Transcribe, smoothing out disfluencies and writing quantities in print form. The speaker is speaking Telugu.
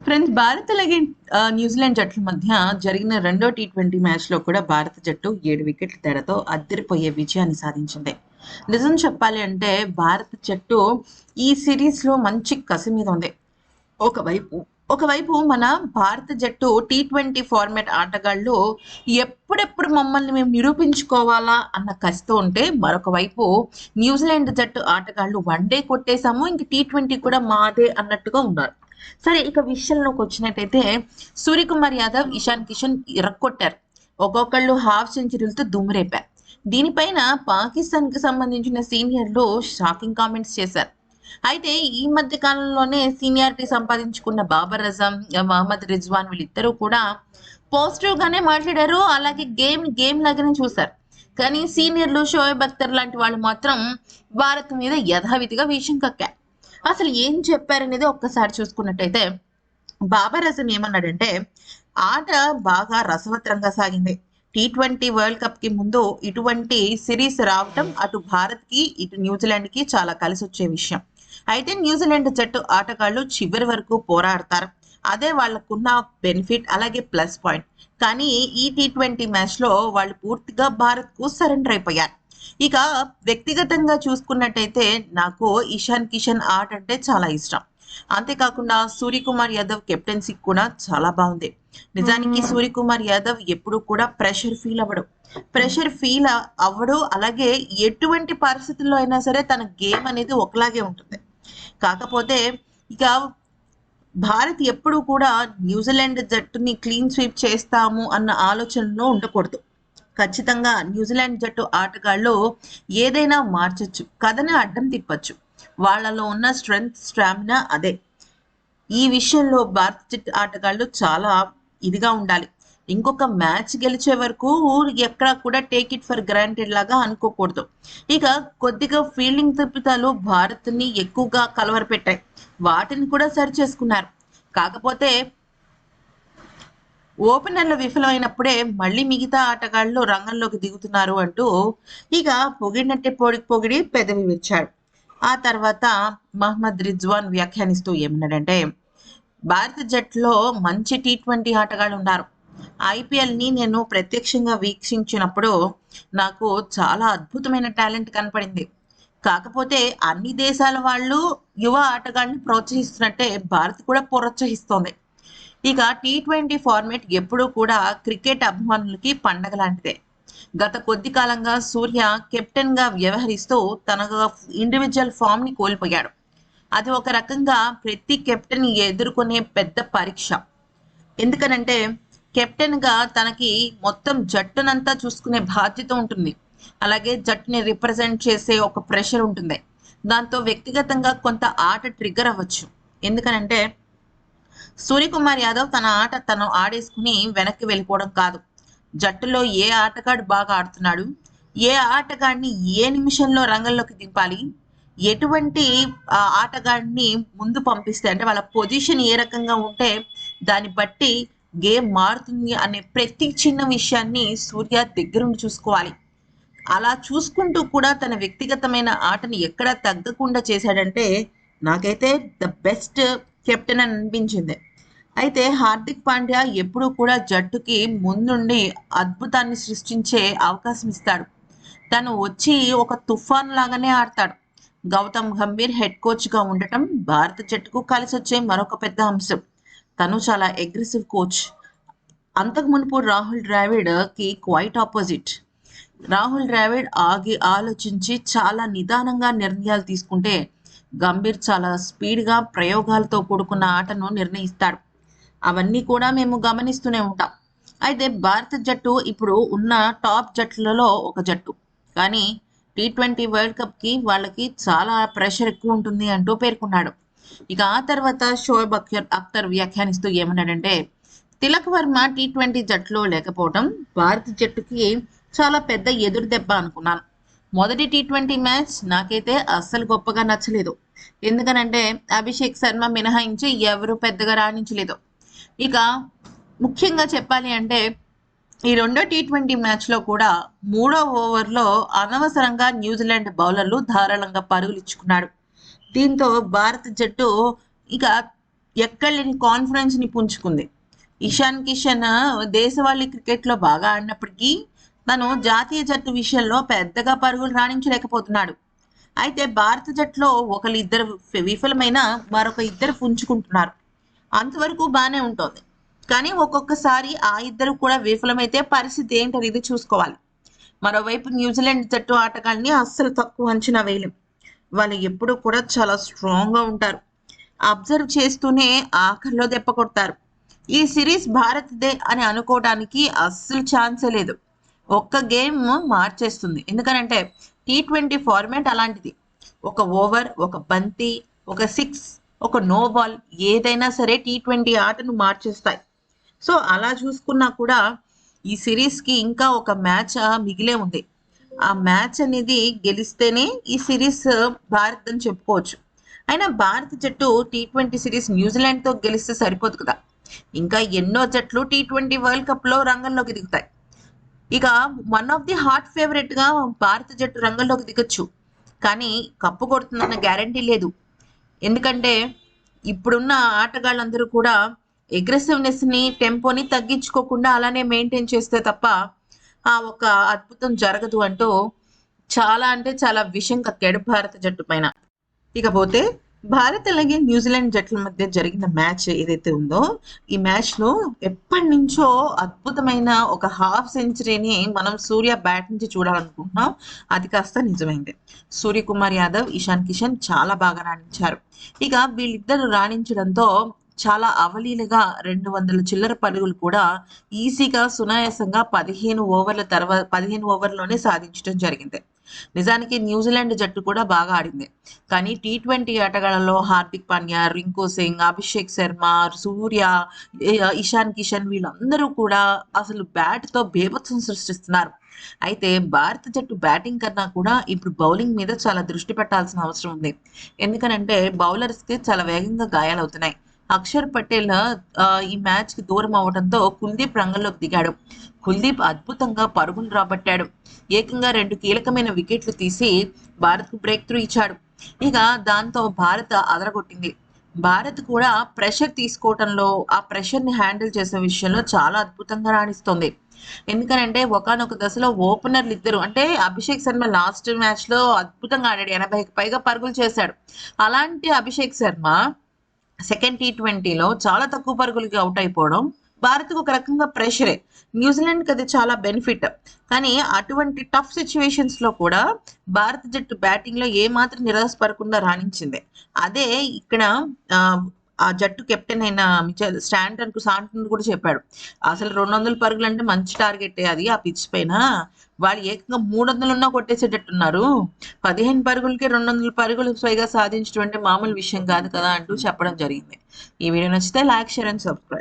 ఫ్రెండ్స్, భారత్ అలాగే న్యూజిలాండ్ జట్ల మధ్య జరిగిన రెండో టీ20 మ్యాచ్లో కూడా భారత జట్టు 7 వికెట్ల తేడాతో అద్దరిపోయే విజయాన్ని సాధించింది. నిజం చెప్పాలి అంటే భారత జట్టు ఈ సిరీస్లో మంచి కసి మీద ఉంది. ఒకవైపు ఒకవైపు మన భారత జట్టు టీ20 ఫార్మాట్ ఆటగాళ్ళు ఎప్పుడెప్పుడు మమ్మల్ని మేము నిరూపించుకోవాలా అన్న కసితో ఉంటే, మరొక వైపు న్యూజిలాండ్ జట్టు ఆటగాళ్ళు వన్డే కొట్టేశాము, ఇంక టీ20 కూడా మాదే అన్నట్టుగా ఉన్నారు. సరే, ఇక విషయంలోకి వచ్చినట్టయితే సూర్యకుమార్ యాదవ్, ఇషాన్ కిషన్ ఇరక్కొట్టారు. ఒక్కొక్కళ్ళు హాఫ్ సెంచరీలతో దుమ్మురేపారు. దీనిపైన పాకిస్తాన్కి సంబంధించిన సీనియర్లు షాకింగ్ కామెంట్స్ చేశారు. అయితే ఈ మధ్య కాలంలోనే సీనియారిటీ సంపాదించుకున్న బాబర్ అజం, మహమ్మద్ రిజ్వాన్ వీళ్ళిద్దరూ కూడా పాజిటివ్ గానే మాట్లాడారు. అలాగే గేమ్ లాగానే చూశారు. కానీ సీనియర్లు షోయబ్ అఖ్తర్ లాంటి వాళ్ళు మాత్రం భారత్ మీద యథావిధిగా విషయం కక్కారు. అసలు ఏం చెప్పారనేది ఒక్కసారి చూసుకున్నట్టయితే, బాబర్ అజం ఏమన్నాడంటే, ఆట బాగా రసవత్రంగా సాగింది. టీ20 వరల్డ్ కప్ కి ముందు ఇటువంటి సిరీస్ రావటం అటు భారత్ కి ఇటు న్యూజిలాండ్ కి చాలా కలిసి వచ్చే విషయం. అయితే న్యూజిలాండ్ జట్టు ఆటగాళ్ళు చివరి వరకు పోరాడతారు. అదే వాళ్ళకున్న బెనిఫిట్, అలాగే ప్లస్ పాయింట్. కానీ ఈ టీ20 మ్యాచ్ లో వాళ్ళు పూర్తిగా భారత్ కు సరెండర్ అయిపోయారు. ఇక వ్యక్తిగతంగా చూసుకున్నట్టయితే నాకు ఇషాన్ కిషన్ ఆట అంటే చాలా ఇష్టం. అంతేకాకుండా సూర్యకుమార్ యాదవ్ కెప్టెన్సీ కూడా చాలా బాగుంది. నిజానికి సూర్యకుమార్ యాదవ్ ఎప్పుడు కూడా ప్రెషర్ ఫీల్ అవ్వడు. అలాగే ఎటువంటి పరిస్థితుల్లో అయినా సరే తన గేమ్ అనేది ఒకలాగే ఉంటుంది. కాకపోతే ఇక భారత్ ఎప్పుడు కూడా న్యూజిలాండ్ జట్టుని క్లీన్ స్వీప్ చేస్తాము అన్న ఆలోచనలో ఉండకూడదు. ఖచ్చితంగా న్యూజిలాండ్ జట్టు ఆటగాళ్ళు ఏదైనా మార్చొచ్చు, కథని అడ్డం తిప్పచ్చు. వాళ్ళలో ఉన్న స్టామినా అదే. ఈ విషయంలో భారత జట్టు ఆటగాళ్ళు చాలా ఇదిగా ఉండాలి. ఇంకొక మ్యాచ్ గెలిచే వరకు ఎక్కడ కూడా టేక్ ఇట్ ఫర్ గ్రాంటెడ్ లాగా అనుకోకూడదు. ఇక కొద్దిగా ఫీల్డింగ్ తప్పిదాలు భారత్ని ఎక్కువగా కలవరపెట్టాయి. వాటిని కూడా సరి చేసుకున్నారు. కాకపోతే ఓపెనర్లు విఫలమైనప్పుడే మళ్ళీ మిగతా ఆటగాళ్ళు రంగంలోకి దిగుతున్నారు అంటూ ఇక పొగిడినట్టే పొగిడి పెదవి విరిచాడు. ఆ తర్వాత మహమ్మద్ రిజ్వాన్ వ్యాఖ్యానిస్తూ ఏమన్నాడంటే, భారత జట్టులో మంచి టీ20 ఆటగాళ్ళు ఉన్నారు. ఐపీఎల్ని నేను ప్రత్యక్షంగా వీక్షించినప్పుడు నాకు చాలా అద్భుతమైన టాలెంట్ కనపడింది. కాకపోతే అన్ని దేశాల వాళ్ళు యువ ఆటగాళ్ళని ప్రోత్సహిస్తున్నట్టే భారత్ కూడా ప్రోత్సహిస్తోంది. ఇక టీ20 ఫార్మేట్ ఎప్పుడూ కూడా క్రికెట్ అభిమానులకి పండగ లాంటిదే. గత కొద్ది కాలంగా సూర్య కెప్టెన్ గా వ్యవహరిస్తూ తన ఇండివిజువల్ ఫామ్ ని కోల్పోయాడు. అది ఒక రకంగా ప్రతి కెప్టెన్ ఎదుర్కొనే పెద్ద పరీక్ష. ఎందుకనంటే కెప్టెన్ గా తనకి మొత్తం జట్టునంతా చూసుకునే బాధ్యత ఉంటుంది. అలాగే జట్టుని రిప్రజెంట్ చేసే ఒక ప్రెషర్ ఉంటుంది. దాంతో వ్యక్తిగతంగా కొంత ఆట ట్రిగ్గర్ అవ్వచ్చు. ఎందుకనంటే సూర్యకుమార్ యాదవ్ తన ఆట తను ఆడేసుకుని వెనక్కి వెళ్ళిపోవడం కాదు, జట్టులో ఏ ఆటగాడు బాగా ఆడుతున్నాడు, ఏ ఆటగాడిని ఏ నిమిషంలో రంగంలోకి దింపాలి, ఎటువంటి ఆటగాడిని ముందు పంపిస్తే అంటే వాళ్ళ పొజిషన్ ఏ రకంగా ఉంటే దాన్ని బట్టి గేమ్ మారుతుంది అనే ప్రతి చిన్న విషయాన్ని సూర్య దగ్గరుండి చూసుకోవాలి. అలా చూసుకుంటూ కూడా తన వ్యక్తిగతమైన ఆటని ఎక్కడా తగ్గకుండా చేశాడంటే నాకైతే ద బెస్ట్ కెప్టెన్ అని అనిపించింది. అయితే హార్దిక్ పాండ్యా ఎప్పుడూ కూడా జట్టుకి ముందుండి అద్భుతాన్ని సృష్టించే అవకాశం ఇస్తాడు. తను వచ్చి ఒక తుఫాన్ లాగానే ఆడతాడు. గౌతమ్ గంభీర్ హెడ్ కోచ్గా ఉండటం భారత జట్టుకు కలిసి వచ్చే మరొక పెద్ద అంశం. తను చాలా అగ్రెసివ్ కోచ్. అంతకు మునుపు రాహుల్ ద్రావిడ్ కి క్వైట్ ఆపోజిట్. రాహుల్ ద్రావిడ్ ఆగి ఆలోచించి చాలా నిదానంగా నిర్ణయాలు తీసుకుంటే, గంభీర్ చాలా స్పీడ్గా ప్రయోగాలతో కూడుకున్న ఆటను నిర్ణయిస్తాడు. అవన్నీ కూడా మేము గమనిస్తూనే ఉంటాం. అయితే భారత జట్టు ఇప్పుడు ఉన్న టాప్ జట్లలో ఒక జట్టు. కానీ టీ20 వరల్డ్ కప్కి వాళ్ళకి చాలా ప్రెషర్ ఎక్కువ ఉంటుంది అంటూ పేర్కొన్నాడు. ఇక ఆ తర్వాత షోయబ్ అఖ్తర్ వ్యాఖ్యానిస్తూ ఏమన్నాడంటే, తిలక్ వర్మ టీ20 జట్టులో లేకపోవడం భారత జట్టుకి చాలా పెద్ద ఎదురు దెబ్బ అనుకున్నాను. మొదటి టీ20 మ్యాచ్ నాకైతే అస్సలు గొప్పగా నచ్చలేదు. ఎందుకనంటే అభిషేక్ శర్మ మినహాయించి ఎవరు పెద్దగా రాణించలేదు. ఇక ముఖ్యంగా చెప్పాలి అంటే ఈ రెండో టీ20 మ్యాచ్లో కూడా 3వ ఓవర్లో అనవసరంగా న్యూజిలాండ్ బౌలర్లు ధారాళంగా పరుగులు ఇచ్చుకున్నాడు. దీంతో భారత జట్టు ఇక ఎక్కడ లేని కాన్ఫిడెన్స్ ని పుంజుకుంది. ఇషాన్ కిషన్ దేశవాళీ క్రికెట్లో బాగా ఆడినప్పటికీ తను జాతీయ జట్టు విషయంలో పెద్దగా పరుగులు రాణించలేకపోతున్నాడు. అయితే భారత జట్టులో ఇద్దరు విఫలమైన మరొక ఇద్దరు పుంజుకుంటున్నారు. అంతవరకు బాగానే ఉంటుంది. కానీ ఒక్కొక్కసారి ఆ ఇద్దరు కూడా విఫలమైతే పరిస్థితి ఏంటనేది చూసుకోవాలి. మరోవైపు న్యూజిలాండ్ జట్టు ఆటగాళ్ళని అస్సలు తక్కువ అంచనా వేయలేం. వాళ్ళు ఎప్పుడూ కూడా చాలా స్ట్రాంగ్గా ఉంటారు. అబ్జర్వ్ చేస్తూనే ఆఖరిలో దెబ్బ కొడతారు. ఈ సిరీస్ భారత్దే అని అనుకోవడానికి అస్సలు ఛాన్సే లేదు. ఒక్క గేమ్ మార్చేస్తుంది. ఎందుకనంటే T20 ఫార్మాట్ అలాంటిది. ఒక ఓవర్, ఒక బంతి, ఒక సిక్స్, ఒక నో బాల్ ఏదైనా సరే T20 ఆటను మార్చేస్తాయి. సో అలా చూసుకున్నా కూడా ఈ సిరీస్కి ఇంకా ఒక మ్యాచ్ మిగిలే ఉంది. ఆ మ్యాచ్ అనేది గెలిస్తేనే ఈ సిరీస్ భారత్ అని చెప్పుకోవచ్చు. అయినా భారత జట్టు T20 సిరీస్ న్యూజిలాండ్తో గెలిస్తే సరిపోదు కదా. ఇంకా ఎన్నో జట్లు T20 వరల్డ్ కప్లో రంగంలోకి దిగుతాయి. ఇక వన్ ఆఫ్ ది హాట్ ఫేవరెట్గా భారత జట్టు రంగంలోకి దిగొచ్చు. కానీ కప్పు కొడుతుందన్న గ్యారంటీ లేదు. ఎందుకంటే ఇప్పుడున్న ఆటగాళ్ళందరూ కూడా అగ్రెసివ్నెస్ని, టెంపోని తగ్గించుకోకుండా అలానే మెయింటైన్ చేస్తే తప్ప ఆ ఒక అద్భుతం జరగదు అంటూ చాలా అంటే చాలా విషయం కక్కాడు భారత జట్టు పైన. ఇకపోతే భారత్ అలాగే న్యూజిలాండ్ జట్ల మధ్య జరిగిన మ్యాచ్ ఏదైతే ఉందో, ఈ మ్యాచ్లో ఎప్పటి నుంచో అద్భుతమైన ఒక హాఫ్ సెంచరీని మనం సూర్య బ్యాట్ నుంచి చూడాలనుకుంటున్నాం. అది కాస్త నిజమైంది. సూర్యకుమార్ యాదవ్, ఇషాన్ కిషన్ చాలా బాగా రాణించారు. ఇక వీళ్ళిద్దరు రాణించడంతో చాలా అవలీలగా 200 చిల్లర పరుగులు కూడా ఈజీగా సునాయాసంగా 15 ఓవర్లోనే సాధించడం జరిగింది. నిజానికి న్యూజిలాండ్ జట్టు కూడా బాగా ఆడింది. కానీ T20 ఆటగాళ్లలో హార్దిక్ పాండ్యా, రింకు సింగ్, అభిషేక్ శర్మ, సూర్య, ఇషాన్ కిషన్ వీళ్ళందరూ కూడా అసలు బ్యాట్తో బీభత్సం సృష్టిస్తున్నారు. అయితే భారత జట్టు బ్యాటింగ్ కన్నా కూడా ఇప్పుడు బౌలింగ్ మీద చాలా దృష్టి పెట్టాల్సిన అవసరం ఉంది. ఎందుకనంటే బౌలర్స్కి చాలా వేగంగా గాయాలవుతున్నాయి. అక్షర్ పటేల్ ఈ మ్యాచ్కి దూరం అవడంతో కుల్దీప్ రంగంలోకి దిగాడు. కుల్దీప్ అద్భుతంగా పరుగులు రాబట్టాడు. ఏకంగా 2 కీలకమైన వికెట్లు తీసి భారత్కు బ్రేక్ త్రూ ఇచ్చాడు. ఇక దాంతో భారత్ అదరగొట్టింది. భారత్ కూడా ప్రెషర్ తీసుకోవటంలో, ఆ ప్రెషర్ని హ్యాండిల్ చేసే విషయంలో చాలా అద్భుతంగా రాణిస్తుంది. ఎందుకనంటే ఒకానొక దశలో ఓపెనర్లు ఇద్దరు, అంటే అభిషేక్ శర్మ లాస్ట్ మ్యాచ్లో అద్భుతంగా ఆడాడు. 80కి పైగా పరుగులు చేశాడు. అలాంటి అభిషేక్ శర్మ సెకండ్ T20లో చాలా తక్కువ పరుగులకి అవుట్ అయిపోవడం భారత్కు ఒక రకంగా ప్రెషరే. న్యూజిలాండ్కి అది చాలా బెనిఫిట్. కానీ అటువంటి టఫ్ సిచ్యువేషన్స్లో కూడా భారత జట్టు బ్యాటింగ్లో ఏమాత్రం నిరాశపడకుండా రాణించింది. అదే ఇక్కడ ఆ జట్టు కెప్టెన్ అయిన శాంటన్ కూడా చెప్పాడు, అసలు 200 పరుగులు అంటే మంచి టార్గెట్ అది ఆ పిచ్ పైన. వాళ్ళు ఏకంగా 300 ఉన్నా కొట్టేసేటట్టున్నారు. 15 పరుగులకి 200 పరుగులు పైగా సాధించడం అంటే మామూలు విషయం కాదు కదా అంటూ చెప్పడం జరిగింది. ఈ వీడియో నచ్చితే లైక్, షేర్ అండ్ సబ్స్క్రైబ్.